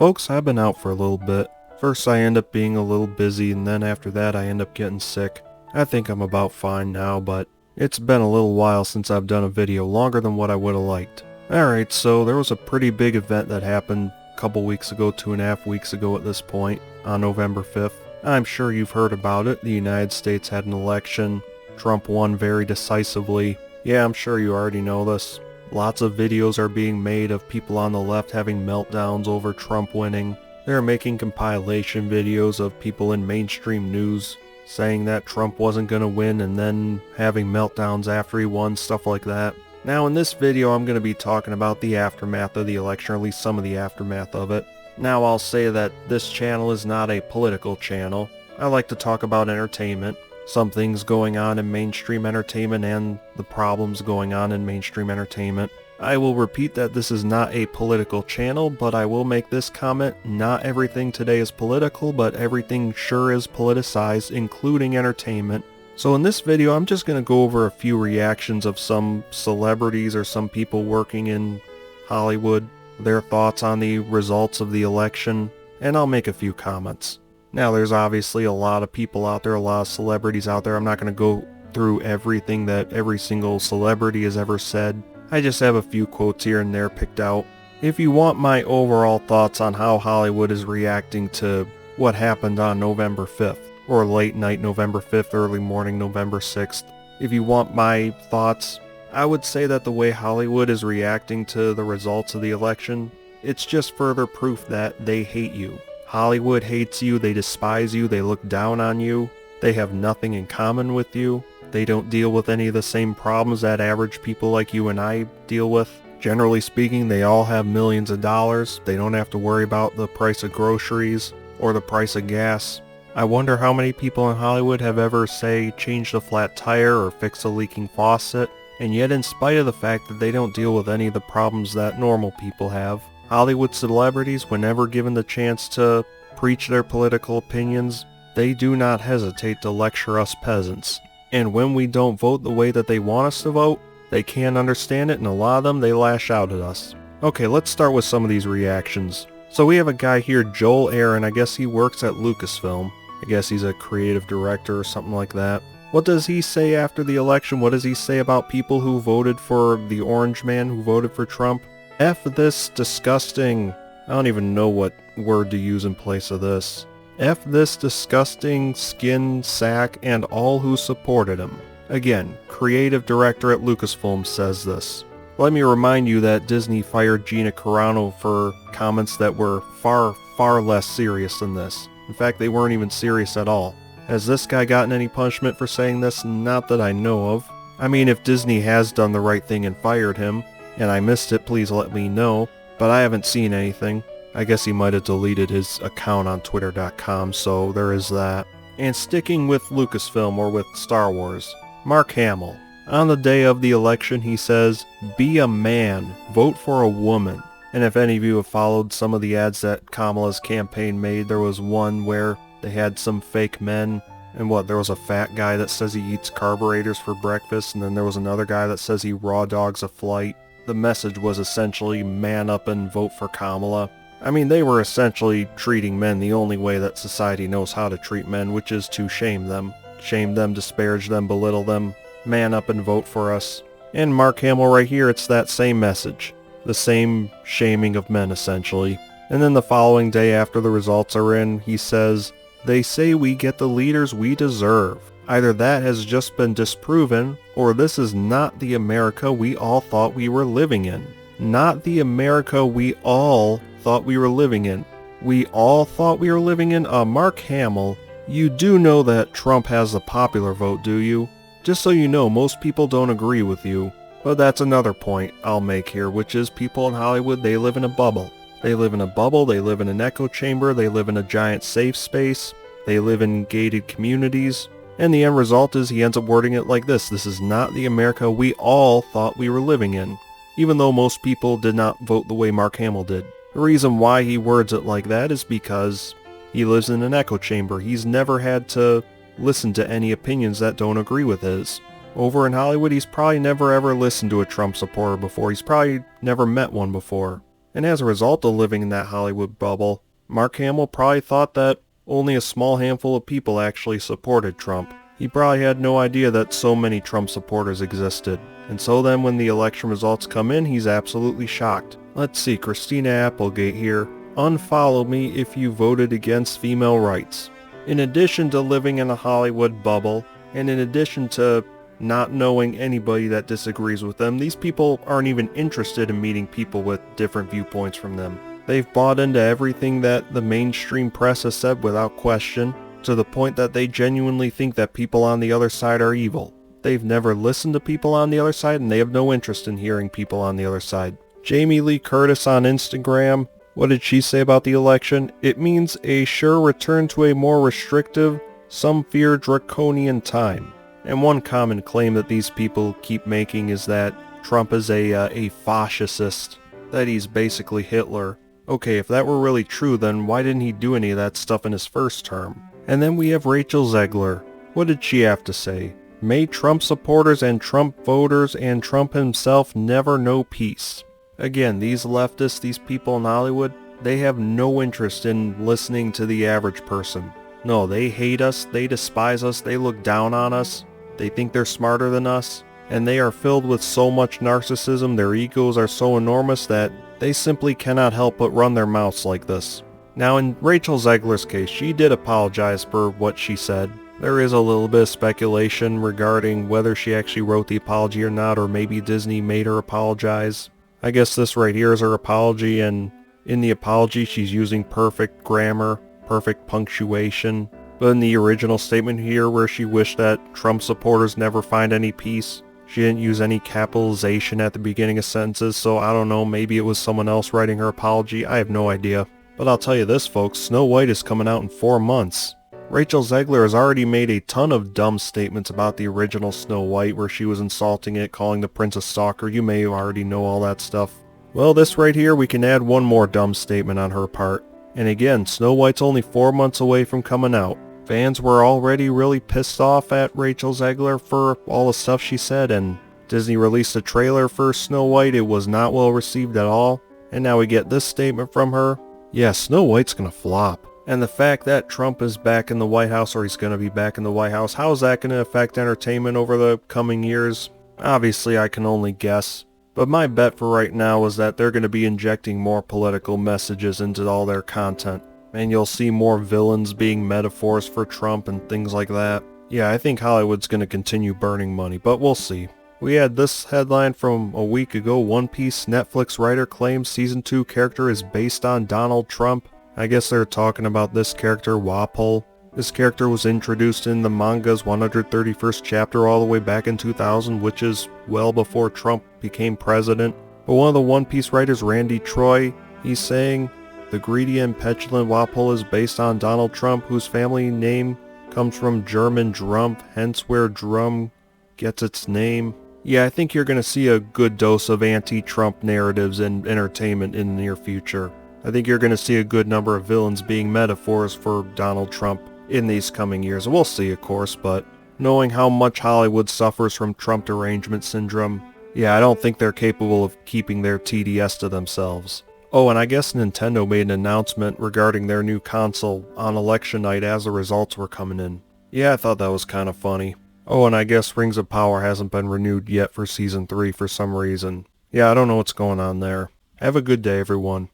Folks, I've been out for a little bit. First I end up being a little busy, and then after that I end up getting sick. I think I'm about fine now, but it's been a little while since I've done a video, longer than what I would have liked. Alright, so there was a pretty big event that happened a couple weeks ago, 2.5 weeks ago at this point, on November 5th. I'm sure you've heard about it. The United States had an election. Trump won very decisively. Yeah, I'm sure you already know this. Lots of videos are being made of people on the left having meltdowns over Trump winning. They're making compilation videos of people in mainstream news saying that Trump wasn't going to win and then having meltdowns after he won, stuff like that. Now in this video I'm going to be talking about the aftermath of the election, or at least some of the aftermath of it. Now I'll say that this channel is not a political channel. I like to talk about entertainment. Some things going on in mainstream entertainment and the problems going on in mainstream entertainment. I will repeat that this is not a political channel, but I will make this comment: not everything today is political, but everything sure is politicized, including entertainment. So in this video I'm just going to go over a few reactions of some celebrities or some people working in Hollywood, their thoughts on the results of the election, and I'll make a few comments. Now there's obviously a lot of people out there, a lot of celebrities out there. I'm not going to go through everything that every single celebrity has ever said. I just have a few quotes here and there picked out. If you want my overall thoughts on how Hollywood is reacting to what happened on November 5th, or late night November 5th, early morning November 6th, if you want my thoughts, I would say that the way Hollywood is reacting to the results of the election, it's just further proof that they hate you. Hollywood hates you, they despise you, they look down on you, they have nothing in common with you, they don't deal with any of the same problems that average people like you and I deal with. Generally speaking, they all have millions of dollars, they don't have to worry about the price of groceries or the price of gas. I wonder how many people in Hollywood have ever, say, changed a flat tire or fixed a leaking faucet, and yet in spite of the fact that they don't deal with any of the problems that normal people have, Hollywood celebrities, whenever given the chance to preach their political opinions, they do not hesitate to lecture us peasants. And when we don't vote the way that they want us to vote, they can't understand it, and a lot of them, they lash out at us. Okay, let's start with some of these reactions. So we have a guy here, Joel Aaron. I guess he works at Lucasfilm. I guess he's a creative director or something like that. What does he say after the election? What does he say about people who voted for the orange man, who voted for Trump? F this disgusting, I don't even know what word to use in place of this. F this disgusting skin sack and all who supported him. Again, creative director at Lucasfilm says this. Let me remind you that Disney fired Gina Carano for comments that were far, far less serious than this. In fact, they weren't even serious at all. Has this guy gotten any punishment for saying this? Not that I know of. I mean, if Disney has done the right thing and fired him, and I missed it, please let me know, but I haven't seen anything. I guess he might have deleted his account on twitter.com, so there is that. And sticking with Lucasfilm, or with Star Wars, Mark Hamill. On the day of the election, he says, "Be a man, vote for a woman." And if any of you have followed some of the ads that Kamala's campaign made, there was one where they had some fake men, and there was a fat guy that says he eats carburetors for breakfast, and then there was another guy that says he raw dogs a flight. The message was essentially man up and vote for Kamala. I mean, they were essentially treating men the only way that society knows how to treat men, which is to shame them. Shame them, disparage them, belittle them, man up and vote for us. And Mark Hamill right here, it's that same message. The same shaming of men, essentially. And then the following day after the results are in, he says, "They say we get the leaders we deserve. Either that has just been disproven, or this is not the America we all thought we were living in." Not the America we all thought we were living in. We all thought we were living in? Mark Hamill, you do know that Trump has the popular vote, do you? Just so you know, most people don't agree with you. But that's another point I'll make here, which is people in Hollywood, they live in a bubble. They live in a bubble, they live in an echo chamber, they live in a giant safe space, they live in gated communities, and the end result is he ends up wording it like this: this is not the America we all thought we were living in, even though most people did not vote the way Mark Hamill did. The reason why he words it like that is because he lives in an echo chamber. He's never had to listen to any opinions that don't agree with his. Over in Hollywood, he's probably never ever listened to a Trump supporter before. He's probably never met one before. And as a result of living in that Hollywood bubble, Mark Hamill probably thought that only a small handful of people actually supported Trump. He probably had no idea that so many Trump supporters existed. And so then when the election results come in, he's absolutely shocked. Let's see, Christina Applegate here. Unfollow me if you voted against female rights. In addition to living in a Hollywood bubble, and in addition to not knowing anybody that disagrees with them, these people aren't even interested in meeting people with different viewpoints from them. They've bought into everything that the mainstream press has said without question, to the point that they genuinely think that people on the other side are evil. They've never listened to people on the other side, and they have no interest in hearing people on the other side. Jamie Lee Curtis on Instagram, what did she say about the election? It means a sure return to a more restrictive, some fear draconian time. And one common claim that these people keep making is that Trump is a fascist, that he's basically Hitler. Okay, if that were really true, then why didn't he do any of that stuff in his first term? And then we have Rachel Zegler. What did she have to say? May Trump supporters and Trump voters and Trump himself never know peace. Again, these leftists, these people in Hollywood, they have no interest in listening to the average person. No, they hate us, they despise us, they look down on us, they think they're smarter than us, and they are filled with so much narcissism, their egos are so enormous that they simply cannot help but run their mouths like this. Now in Rachel Zegler's case, she did apologize for what she said. There is a little bit of speculation regarding whether she actually wrote the apology or not, or maybe Disney made her apologize. I guess this right here is her apology, and in the apology she's using perfect grammar, perfect punctuation. But in the original statement here where she wished that Trump supporters never find any peace, she didn't use any capitalization at the beginning of sentences, so I don't know, maybe it was someone else writing her apology, I have no idea. But I'll tell you this folks, Snow White is coming out in 4 months. Rachel Zegler has already made a ton of dumb statements about the original Snow White where she was insulting it, calling the prince a stalker. You may already know all that stuff. Well, this right here, we can add one more dumb statement on her part. And again, Snow White's only 4 months away from coming out. Fans were already really pissed off at Rachel Zegler for all the stuff she said, and Disney released a trailer for Snow White. It was not well received at all. And now we get this statement from her. Yeah, Snow White's gonna flop. And the fact that Trump is back in the White House, or he's going to be back in the White House, how is that going to affect entertainment over the coming years? Obviously, I can only guess. But my bet for right now is that they're going to be injecting more political messages into all their content. And you'll see more villains being metaphors for Trump and things like that. Yeah, I think Hollywood's going to continue burning money, but we'll see. We had this headline from a week ago. One Piece Netflix writer claims Season 2 character is based on Donald Trump. I guess they're talking about this character, Wapol. This character was introduced in the manga's 131st chapter all the way back in 2000, which is well before Trump became president. But one of the One Piece writers, Randy Troy, he's saying, the greedy and petulant Wapol is based on Donald Trump, whose family name comes from German Drumpf, hence where drum gets its name. Yeah, I think you're going to see a good dose of anti-Trump narratives in entertainment in the near future. I think you're going to see a good number of villains being metaphors for Donald Trump in these coming years. We'll see, of course, but knowing how much Hollywood suffers from Trump derangement syndrome, yeah, I don't think they're capable of keeping their TDS to themselves. Oh, and I guess Nintendo made an announcement regarding their new console on election night as the results were coming in. Yeah, I thought that was kind of funny. Oh, and I guess Rings of Power hasn't been renewed yet for Season 3 for some reason. Yeah, I don't know what's going on there. Have a good day, everyone.